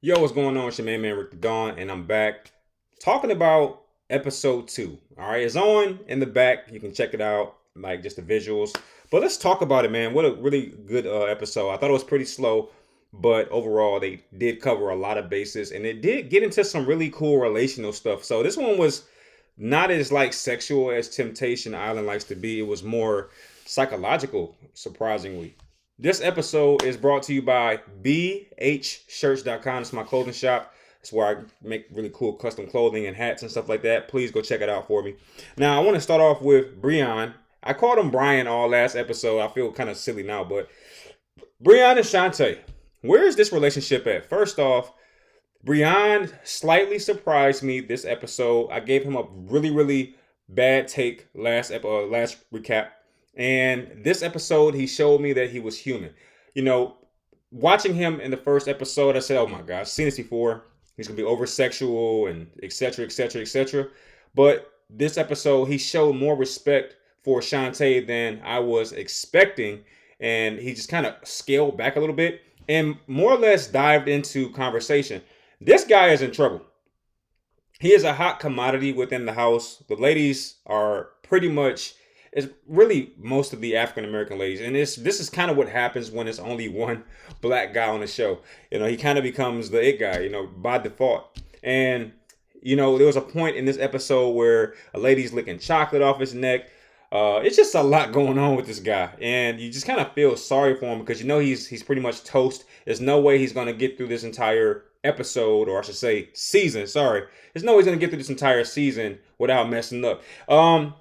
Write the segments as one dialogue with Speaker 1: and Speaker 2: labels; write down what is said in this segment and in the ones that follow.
Speaker 1: Yo, what's going on? It's your man Rick the Dawn, and I'm back talking about episode 2. All right, it's on in the back. You can check it out, like just the visuals. But let's talk about it, man. What a really good episode. I thought it was pretty slow, but overall, they did cover a lot of bases, and it did get into some really cool relational stuff. So this one was not as like sexual as Temptation Island likes to be. It was more psychological, surprisingly. This episode is brought to you by bhshirts.com. It's my clothing shop. It's where I make really cool custom clothing and hats and stuff like that. Please go check it out for me. Now, I want to start off with Brion. I called him Brian all last episode. I feel kind of silly now, but Brion and Shante, where is this relationship at? First off, Brion slightly surprised me this episode. I gave him a really bad take last recap, and this episode he showed me that he was human. You know, watching him in the first episode, I said, "Oh my gosh, I've seen this before. He's gonna be over sexual and etc. etc. etc." But this episode, he showed more respect for Shantae than I was expecting, and he just kind of scaled back a little bit and more or less dived into conversation. This guy is in trouble. He is a hot commodity within the house. The ladies are pretty much, it's really most of the African American ladies, and this is kind of what happens when it's only one black guy on the show. You know, he kind of becomes the it guy, by default. And there was a point in this episode where a lady's licking chocolate off his neck. It's just a lot going on with this guy, and you just kind of feel sorry for him because he's pretty much toast. There's no way he's gonna get through this entire episode, or I should say season. Sorry, there's no way he's gonna get through this entire season without messing up.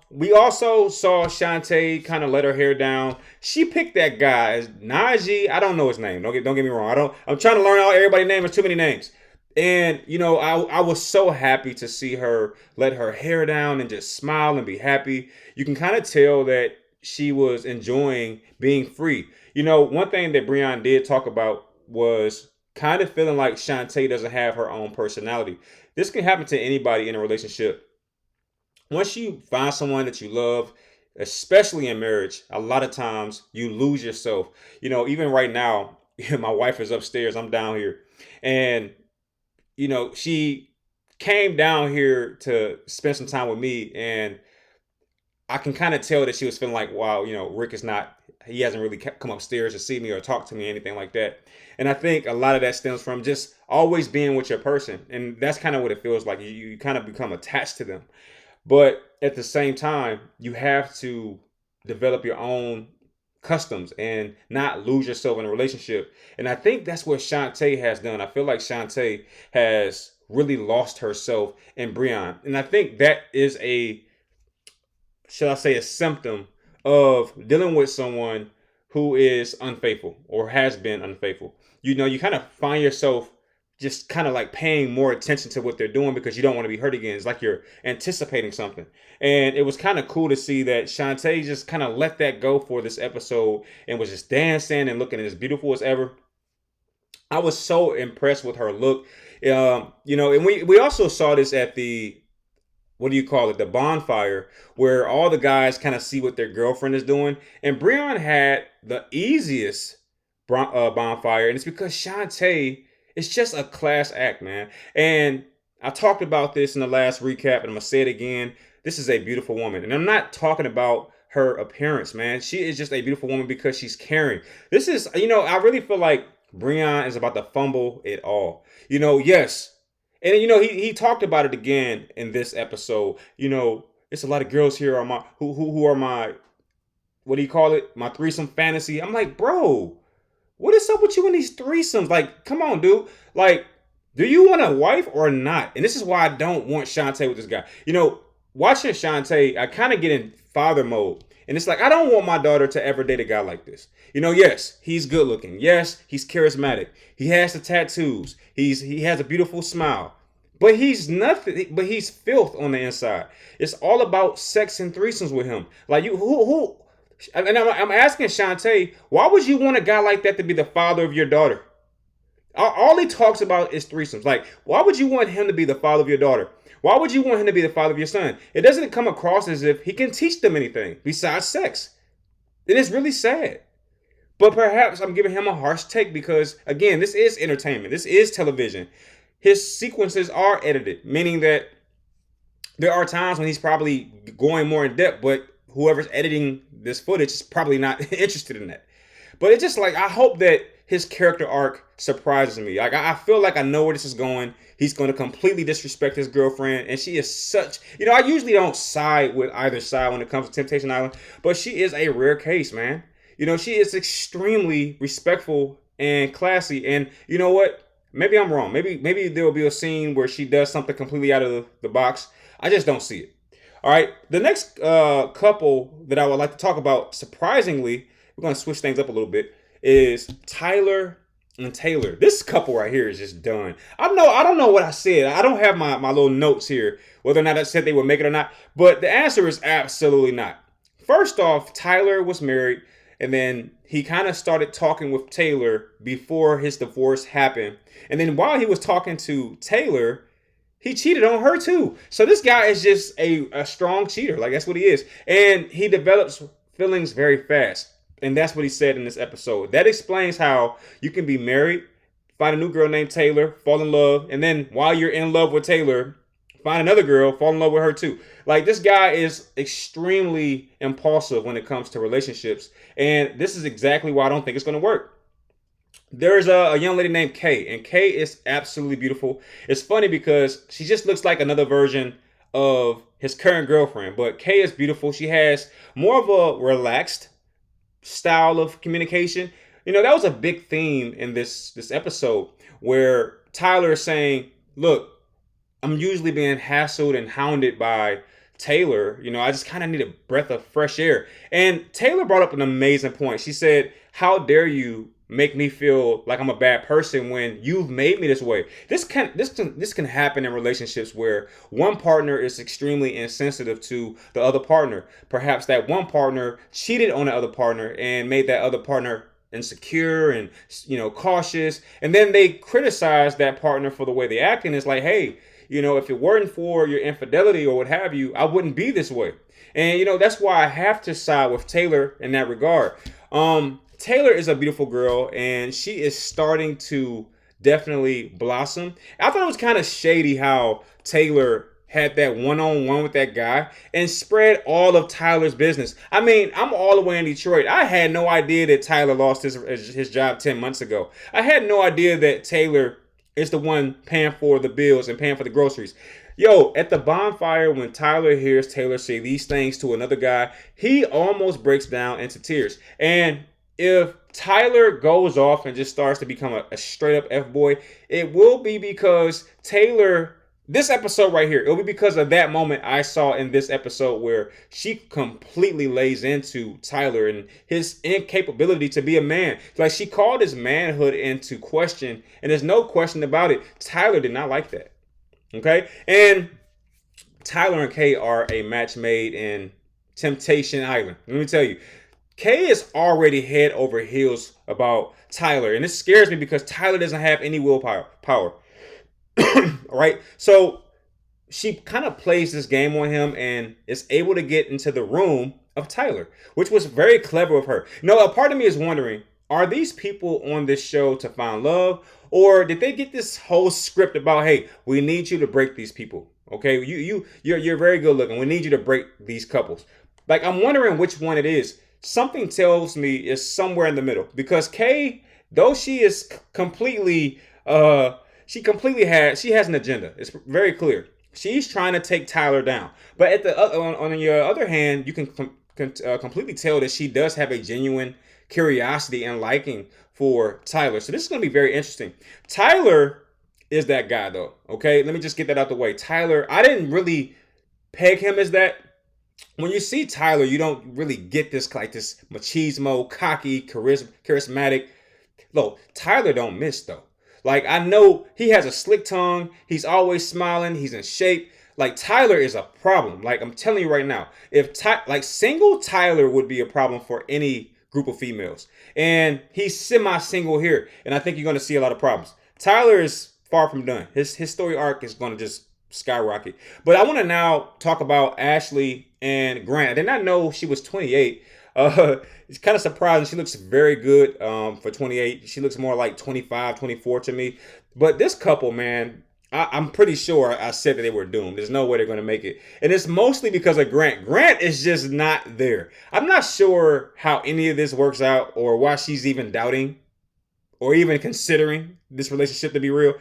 Speaker 1: We also saw Shantae kind of let her hair down. She picked that guy, Najee. I don't know his name. Don't get me wrong. I'm trying to learn out everybody's name. There's too many names. And I was so happy to see her let her hair down and just smile and be happy. You can kind of tell that she was enjoying being free. One thing that Brion did talk about was kind of feeling like Shantae doesn't have her own personality. This can happen to anybody in a relationship. Once you find someone that you love, especially in marriage, a lot of times you lose yourself. Even right now, my wife is upstairs, I'm down here. And she came down here to spend some time with me, and I can kind of tell that she was feeling like, wow, Rick is not, he hasn't really come upstairs to see me or talk to me, anything like that. And I think a lot of that stems from just always being with your person. And that's kind of what it feels like. You kind of become attached to them. But at the same time, you have to develop your own customs and not lose yourself in a relationship. And I think that's what Shantae has done. I feel like Shantae has really lost herself in Brion. And I think that is should I say, a symptom of dealing with someone who is unfaithful or has been unfaithful. You kind of find yourself just kind of like paying more attention to what they're doing because you don't want to be hurt again. It's like you're anticipating something. And it was kind of cool to see that Shantae just kind of let that go for this episode and was just dancing and looking as beautiful as ever. I was so impressed with her look. And we also saw this at the, what do you call it, the bonfire, where all the guys kind of see what their girlfriend is doing. And Brion had the easiest bonfire, and it's because Shantae, it's just a class act, man. And I talked about this in the last recap, and I'm gonna say it again. This is a beautiful woman, and I'm not talking about her appearance, man. She is just a beautiful woman because she's caring. This is, I really feel like Brion is about to fumble it all. Yes. And he talked about it again in this episode. It's a lot of girls here on my who are my, what do you call it? My threesome fantasy. I'm like, bro, what is up with you in these threesomes? Like, come on, dude. Like, do you want a wife or not? And this is why I don't want Shantae with this guy. Watching Shantae, I kind of get in father mode. And it's like, I don't want my daughter to ever date a guy like this. Yes, he's good looking. Yes, he's charismatic. He has the tattoos. He has a beautiful smile. But he's nothing. But he's filth on the inside. It's all about sex and threesomes with him. Like, who? And I'm asking Shantae, why would you want a guy like that to be the father of your daughter? All he talks about is threesomes. Like, why would you want him to be the father of your daughter? Why would you want him to be the father of your son? It doesn't come across as if he can teach them anything besides sex. It is really sad. But perhaps I'm giving him a harsh take because, again, this is entertainment. This is television. His sequences are edited, meaning that there are times when he's probably going more in depth, but whoever's editing this footage is probably not interested in that. But it's just like, I hope that his character arc surprises me. Like, I feel like I know where this is going. He's going to completely disrespect his girlfriend, and she is such. I usually don't side with either side when it comes to Temptation Island, but she is a rare case, man. She is extremely respectful and classy, and you know what? Maybe I'm wrong. Maybe there will be a scene where she does something completely out of the box. I just don't see it. All right, the next couple that I would like to talk about, surprisingly, we're going to switch things up a little bit, is Tayler and Tayler. This couple right here is just done. I don't know what I said. I don't have my little notes here, whether or not I said they would make it or not. But the answer is absolutely not. First off, Tayler was married, and then he kind of started talking with Tayler before his divorce happened. And then while he was talking to Tayler, he cheated on her too. So this guy is just a strong cheater. Like, that's what he is. And he develops feelings very fast. And that's what he said in this episode. That explains how you can be married, find a new girl named Tayler, fall in love, and then while you're in love with Tayler, find another girl, fall in love with her too. Like, this guy is extremely impulsive when it comes to relationships. And this is exactly why I don't think it's going to work. There's a young lady named Kay, and Kay is absolutely beautiful. It's funny because she just looks like another version of his current girlfriend, but Kay is beautiful. She has more of a relaxed style of communication. That was a big theme in this episode where Tyler is saying, look, I'm usually being hassled and hounded by Tayler. I just kind of need a breath of fresh air. And Tayler brought up an amazing point. She said, how dare you make me feel like I'm a bad person when you've made me this way? This can happen in relationships where one partner is extremely insensitive to the other partner. Perhaps that one partner cheated on the other partner and made that other partner insecure and cautious, and then they criticize that partner for the way they act, and it's like, hey, if it weren't for your infidelity or what have you, I wouldn't be this way. And that's why I have to side with Tayler in that regard. Tayler is a beautiful girl, and she is starting to definitely blossom. I thought it was kind of shady how Tayler had that one-on-one with that guy and spread all of Tyler's business. I mean, I'm all the way in Detroit. I had no idea that Tyler lost his job 10 months ago. I had no idea that Tayler is the one paying for the bills and paying for the groceries. Yo, at the bonfire, when Tyler hears Tayler say these things to another guy, he almost breaks down into tears. And if Tyler goes off and just starts to become a straight up F-boy, it will be because Tayler, this episode right here, it'll be because of that moment I saw in this episode where she completely lays into Tyler and his incapability to be a man. Like, she called his manhood into question, and there's no question about it. Tyler did not like that. Okay? And Tyler and Kay are a match made in Temptation Island. Let me tell you, Kay is already head over heels about Tyler, and it scares me because Tyler doesn't have any willpower. Right? So she kind of plays this game on him and is able to get into the room of Tyler, which was very clever of her. A part of me is wondering, are these people on this show to find love, or did they get this whole script about, hey, we need you to break these people? Okay, you're very good looking. We need you to break these couples. Like, I'm wondering which one it is. Something tells me it's somewhere in the middle, because Kay, though she is completely she has an agenda. It's very clear. She's trying to take Tyler down, but at the on the other hand, you can completely tell that she does have a genuine curiosity and liking for Tyler. So this is going to be very interesting. Tyler is that guy, though. Okay, let me just get that out the way. Tyler, I didn't really peg him as that. When you see Tyler, you don't really get this machismo, cocky, charismatic. Look, Tyler don't miss, though. Like, I know he has a slick tongue. He's always smiling. He's in shape. Like, Tyler is a problem. Like, I'm telling you right now, if single Tyler would be a problem for any group of females. And he's semi-single here. And I think you're going to see a lot of problems. Tyler is far from done. His story arc is going to just skyrocket. But I want to now talk about Ashley and Grant. I did not know she was 28. It's kind of surprising. She looks very good for 28. She looks more like 25, 24 to me. But this couple, man, I'm pretty sure I said that they were doomed. There's no way they're going to make it. And it's mostly because of Grant. Grant is just not there. I'm not sure how any of this works out or why she's even doubting or even considering this relationship to be real.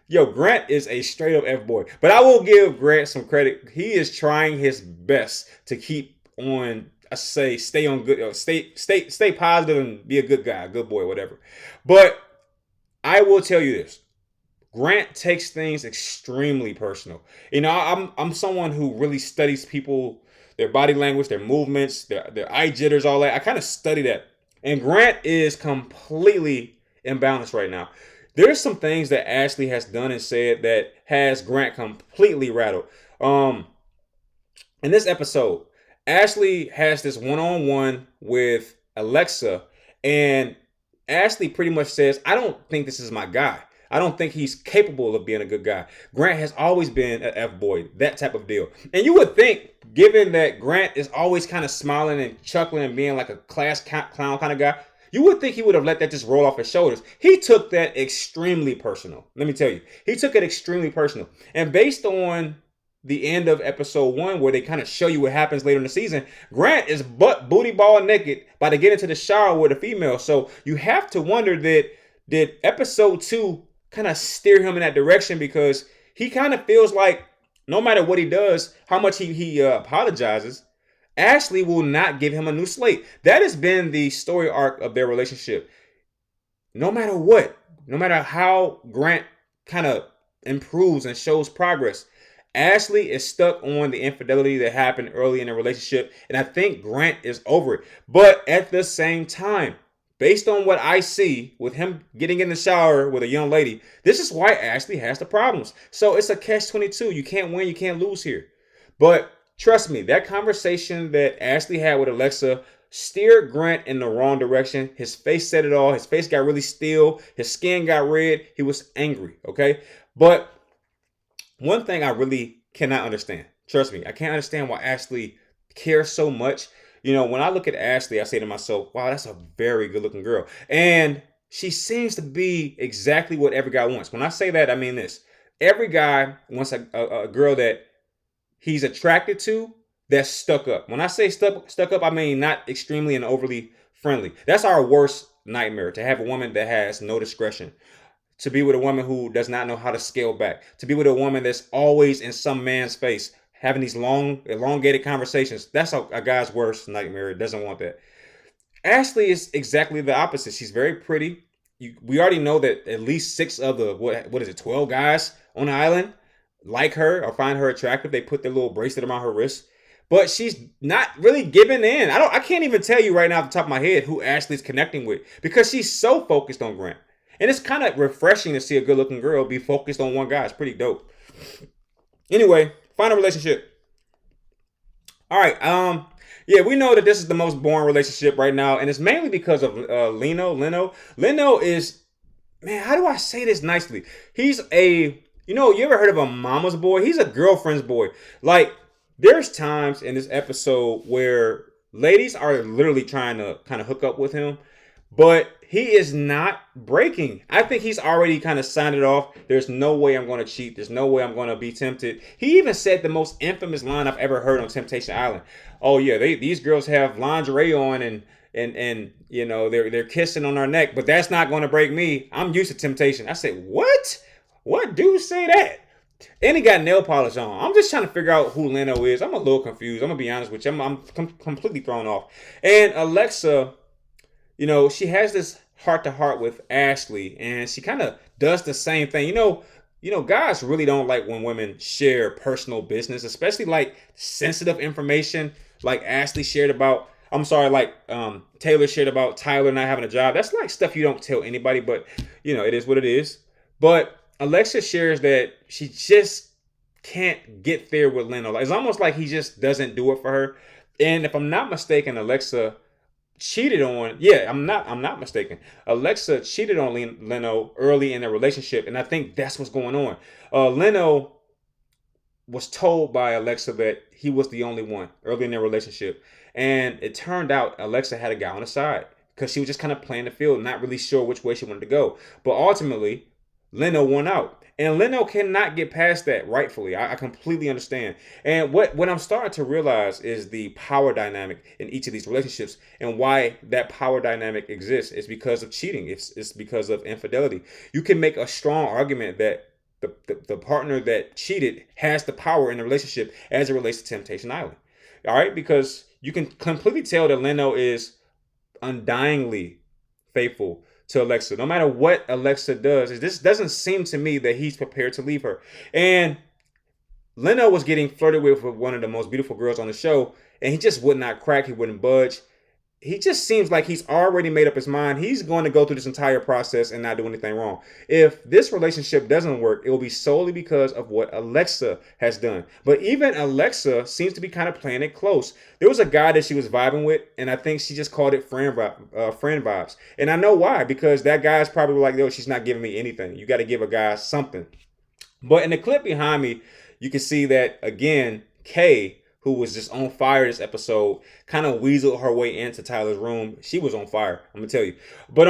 Speaker 1: Yo, Grant is a straight up F boy. But I will give Grant some credit. He is trying his best to keep on, I say, stay on good, stay positive and be a good guy, a good boy, whatever. But I will tell you this. Grant takes things extremely personal. You know, I'm someone who really studies people, their body language, their movements, their eye jitters, all that. I kind of study that. And Grant is completely imbalanced right now. There's some things that Ashley has done and said that has Grant completely rattled. In this episode, Ashley has this one-on-one with Alexa, and Ashley pretty much says, I don't think this is my guy. I don't think he's capable of being a good guy. Grant has always been an F-boy, that type of deal. And you would think, given that Grant is always kind of smiling and chuckling and being like a class clown kind of guy, you would think he would have let that just roll off his shoulders. He took that extremely personal. Let me tell you. He took it extremely personal. And based on the end of episode 1, where they kind of show you what happens later in the season, Grant is booty ball naked by to get into the shower with a female. So you have to wonder that did episode 2 kind of steer him in that direction, because he kind of feels like no matter what he does, how much he apologizes, Ashley will not give him a new slate. That has been the story arc of their relationship. No matter what, no matter how Grant kind of improves and shows progress, Ashley is stuck on the infidelity that happened early in the relationship, and I think Grant is over it. But at the same time, based on what I see with him getting in the shower with a young lady, this is why Ashley has the problems. So it's a catch-22. You can't win, you can't lose here. But trust me, that conversation that Ashley had with Alexa steered Grant in the wrong direction. His face said it all. His face got really still. His skin got red. He was angry, okay? But one thing I really cannot understand, trust me, I can't understand why Ashley cares so much. You know, when I look at Ashley, I say to myself, wow, that's a very good looking girl. And she seems to be exactly what every guy wants. When I say that, I mean this. Every guy wants a girl that he's attracted to that's stuck up. When I say stuck up, I mean not extremely and overly friendly. That's our worst nightmare, to have a woman that has no discretion. To be with a woman who does not know how to scale back. To be with a woman that's always in some man's face, having these long, elongated conversations. That's a guy's worst nightmare. Doesn't want that. Ashley is exactly the opposite. She's very pretty. We already know that at least 6 of the, what is it, 12 guys on the island like her or find her attractive. They put their little bracelet around her wrist. But she's not really giving in. I can't even tell you right now off the top of my head who Ashley's connecting with, because she's so focused on Grant. And it's kind of refreshing to see a good-looking girl be focused on one guy. It's pretty dope. Anyway, final relationship. All right. Yeah, we know that this is the most boring relationship right now, and it's mainly because of Lino. Lino is, man, how do I say this nicely? He's you ever heard of a mama's boy? He's a girlfriend's boy. Like, there's times in this episode where ladies are literally trying to kind of hook up with him, but he is not breaking. I think he's already kind of signed it off. There's no way I'm going to cheat. There's no way I'm going to be tempted. He even said the most infamous line I've ever heard on Temptation Island. Oh yeah, these girls have lingerie on and you know they're kissing on our neck, but that's not going to break me. I'm used to temptation. I said, what? What dude say that? And he got nail polish on. I'm just trying to figure out who Lino is. I'm a little confused. I'm gonna be honest with you. I'm completely thrown off. And Alexa, you know, she has this heart-to-heart with Ashley, and she kind of does the same thing. You know, guys really don't like when women share personal business, especially like sensitive information, like Ashley shared about. I'm sorry, like Tayler shared about Tayler not having a job. That's like stuff you don't tell anybody, but you know, it is what it is. But Alexa shares that she just can't get there with Lino. It's almost like he just doesn't do it for her. And if I'm not mistaken, Alexa cheated on, I'm not mistaken. Alexa cheated on Lino early in their relationship, and I think that's what's going on. Lino was told by Alexa that he was the only one early in their relationship. And it turned out Alexa had a guy on the side because she was just kind of playing the field, not really sure which way she wanted to go. But ultimately, Lino won out. And Lino cannot get past that rightfully. I completely understand. And what I'm starting to realize is the power dynamic in each of these relationships, and why that power dynamic exists is because of cheating. It's because of infidelity. You can make a strong argument that the partner that cheated has the power in the relationship as it relates to Temptation Island. All right, because you can completely tell that Leno is undyingly faithful to Alexa. No matter what Alexa does, this doesn't seem to me that he's prepared to leave her. And Leno was getting flirted with one of the most beautiful girls on the show, and he just would not crack. He wouldn't budge. He just seems like he's already made up his mind. He's going to go through this entire process and not do anything wrong. If this relationship doesn't work, it will be solely because of what Alexa has done. But even Alexa seems to be kind of playing it close. There was a guy that she was vibing with, and I think she just called it friend vibes. And I know why, because that guy's probably like, yo, she's not giving me anything. You got to give a guy something. But in the clip behind me, you can see that, again, Kay, who was just on fire this episode, kind of weaseled her way into Tyler's room. She was on fire, I'm gonna tell you. But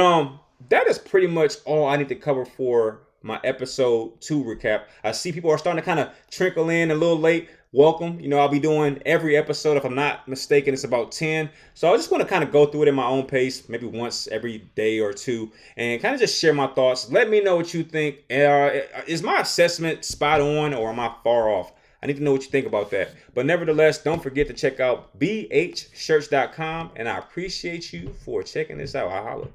Speaker 1: that is pretty much all I need to cover for my episode 2 recap. I see people are starting to kind of trickle in a little late. Welcome. You know, I'll be doing every episode. If I'm not mistaken, it's about 10. So I just want to kind of go through it in my own pace, maybe once every day or two, and kind of just share my thoughts. Let me know what you think. Is my assessment spot on, or am I far off? I need to know what you think about that. But nevertheless, don't forget to check out bhshirts.com, and I appreciate you for checking this out. I holla.